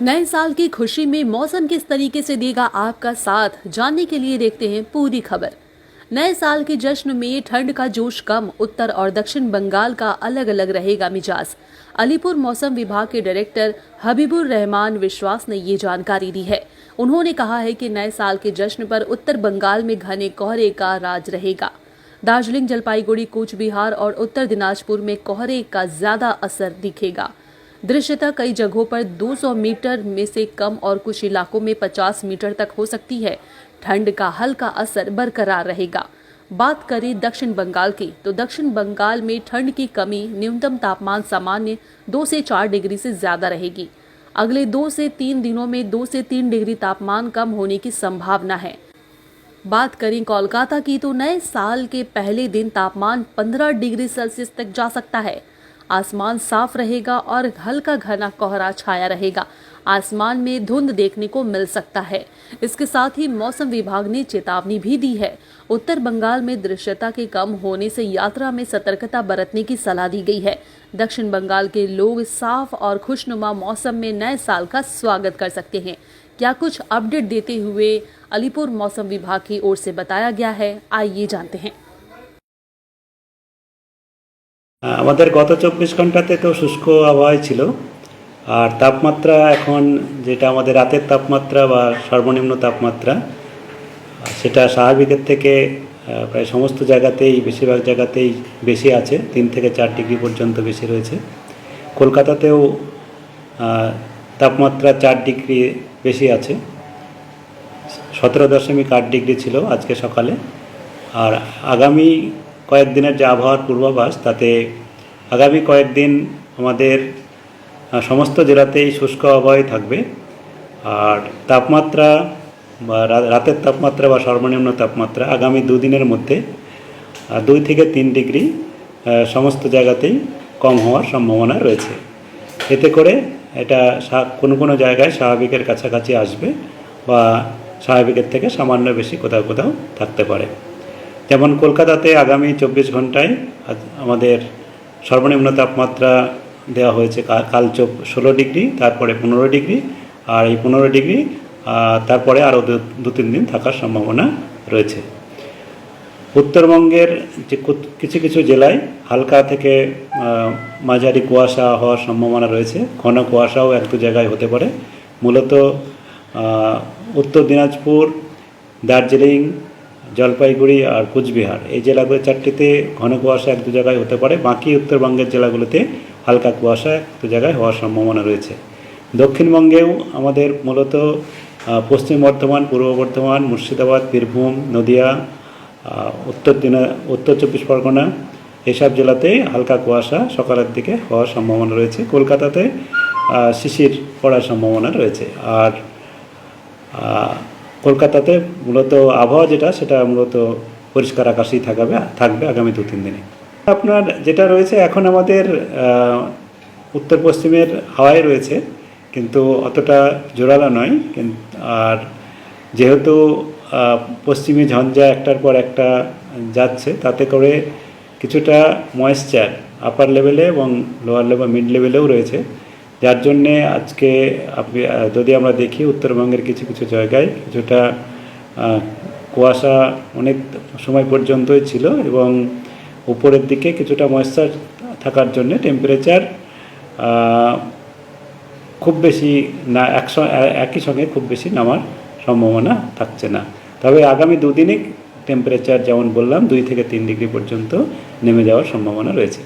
नए साल की खुशी में मौसम किस तरीके से देगा आपका साथ, जानने के लिए देखते हैं पूरी खबर। नए साल के जश्न में ठंड का जोश कम, उत्तर और दक्षिण बंगाल का अलग अलग रहेगा मिजाज। अलीपुर मौसम विभाग के डायरेक्टर हबीबुर रहमान विश्वास ने ये जानकारी दी है। उन्होंने कहा है कि नए साल के जश्न पर उत्तर बंगाल में घने कोहरे का राज रहेगा। दार्जिलिंग, जलपाईगुड़ी, कूच बिहार और उत्तर दिनाजपुर में कोहरे का ज्यादा असर दिखेगा। दृश्यता कई जगहों पर 200 मीटर में से कम और कुछ इलाकों में 50 मीटर तक हो सकती है। ठंड का हल्का असर बरकरार रहेगा। बात करें दक्षिण बंगाल की, तो दक्षिण बंगाल में ठंड की कमी, न्यूनतम तापमान सामान्य 2 से 4 डिग्री से ज्यादा रहेगी। अगले 2 से 3 दिनों में 2 से 3 डिग्री तापमान कम होने की संभावना है। बात करें कोलकाता की, तो नए साल के पहले दिन तापमान 15 डिग्री सेल्सियस तक जा सकता है। आसमान साफ रहेगा और हल्का घना कोहरा छाया रहेगा। आसमान में धुंध देखने को मिल सकता है। इसके साथ ही मौसम विभाग ने चेतावनी भी दी है। उत्तर बंगाल में दृश्यता के कम होने से यात्रा में सतर्कता बरतने की सलाह दी गई है। दक्षिण बंगाल के लोग साफ और खुशनुमा मौसम में नए साल का स्वागत कर सकते हैं। क्या कुछ अपडेट देते हुए अलीपुर मौसम विभाग की ओर से बताया गया है, आइए जानते हैं। আমাদের গত 24 ঘন্টাতে তো শুষ্ক আবহাওয়াই ছিল। আর তাপমাত্রা এখন যেটা আমাদের রাতের তাপমাত্রা বা সর্বনিম্ন তাপমাত্রা, সেটা স্বাভাবিকের থেকে প্রায় সমস্ত জায়গাতেই, বেশিরভাগ জায়গাতেই বেশি আছে। 3 থেকে 4 ডিগ্রি পর্যন্ত বেশি রয়েছে। কলকাতাতেও তাপমাত্রা 4 ডিগ্রি বেশি আছে। 17.8 ডিগ্রি ছিল আজকে সকালে। আর আগামী কয়েকদিনের যে আবহাওয়ার পূর্বাভাস, তাতে আগামী কয়েকদিন আমাদের সমস্ত জেলাতেই শুষ্ক আবহাওয়াই থাকবে। আর তাপমাত্রা বা রাতের তাপমাত্রা বা সর্বনিম্ন তাপমাত্রা আগামী দুদিনের মধ্যে 2 থেকে 3 ডিগ্রি সমস্ত জায়গাতেই কম হওয়ার সম্ভাবনা রয়েছে। এতে করে এটা কোনো কোনো জায়গায় স্বাভাবিকের কাছাকাছি আসবে বা স্বাভাবিকের থেকে সামান্য বেশি কোথাও কোথাও থাকতে পারে। যেমন কলকাতাতে আগামী 24 ঘন্টায় আমাদের সর্বনিম্ন তাপমাত্রা দেওয়া হয়েছে কাল 16 ডিগ্রি, তারপরে 15 ডিগ্রি, আর এই 15 ডিগ্রি তারপরে আরও 2-3 দিন থাকার সম্ভাবনা রয়েছে। উত্তরবঙ্গের যে কিছু কিছু জেলায় হালকা থেকে মাঝারি কুয়াশা হওয়ার সম্ভাবনা রয়েছে। ঘন কুয়াশাও 1-2 জায়গায় হতে পারে। মূলত উত্তর দিনাজপুর, দার্জিলিং, জলপাইগুড়ি আর কুচবিহার, এই জেলাগুলো 4টিতে ঘন কুয়াশা 1-2 জায়গায় হতে পারে। বাকি উত্তরবঙ্গের জেলাগুলোতে হালকা কুয়াশা 1-2 জায়গায় হওয়ার সম্ভাবনা রয়েছে। দক্ষিণবঙ্গেও আমাদের মূলত পশ্চিম বর্ধমান, পূর্ব বর্ধমান, মুর্শিদাবাদ, বীরভূম, নদিয়া, উত্তর 24 পরগনা, এসব জেলাতে হালকা কুয়াশা সকালের দিকে হওয়ার সম্ভাবনা রয়েছে। কলকাতাতে শিশির পড়ার সম্ভাবনা রয়েছে। আর কলকাতাতে মূলত আবহাওয়া সেটা মূলত পরিষ্কার আকাশেই থাকবে আগামী 2-3 দিনে। আপনার যেটা রয়েছে এখন আমাদের উত্তর পশ্চিমের হাওয়াই রয়েছে, কিন্তু অতটা জোরালো নয়। আর যেহেতু পশ্চিমী ঝঞ্ঝা একটার পর একটা যাচ্ছে, তাতে করে কিছুটা ময়েশ্চার আপার লেভেলে এবং লোয়ার লেভেল, মিড লেভেলেও রয়েছে। যার জন্যে আজকে যদি আমরা দেখি, উত্তরবঙ্গের কিছু কিছু জায়গায় কিছুটা কুয়াশা অনেক সময় পর্যন্তই ছিল এবং উপরের দিকে কিছুটা ময়েশ্চার থাকার জন্যে টেম্পারেচার খুব বেশি না, একই সঙ্গে খুব বেশি নামার সম্ভাবনা থাকছে না। তবে আগামী 2 দিনে টেম্পারেচার, যেমন বললাম, 2 থেকে 3 ডিগ্রি পর্যন্ত নেমে যাওয়ার সম্ভাবনা রয়েছে।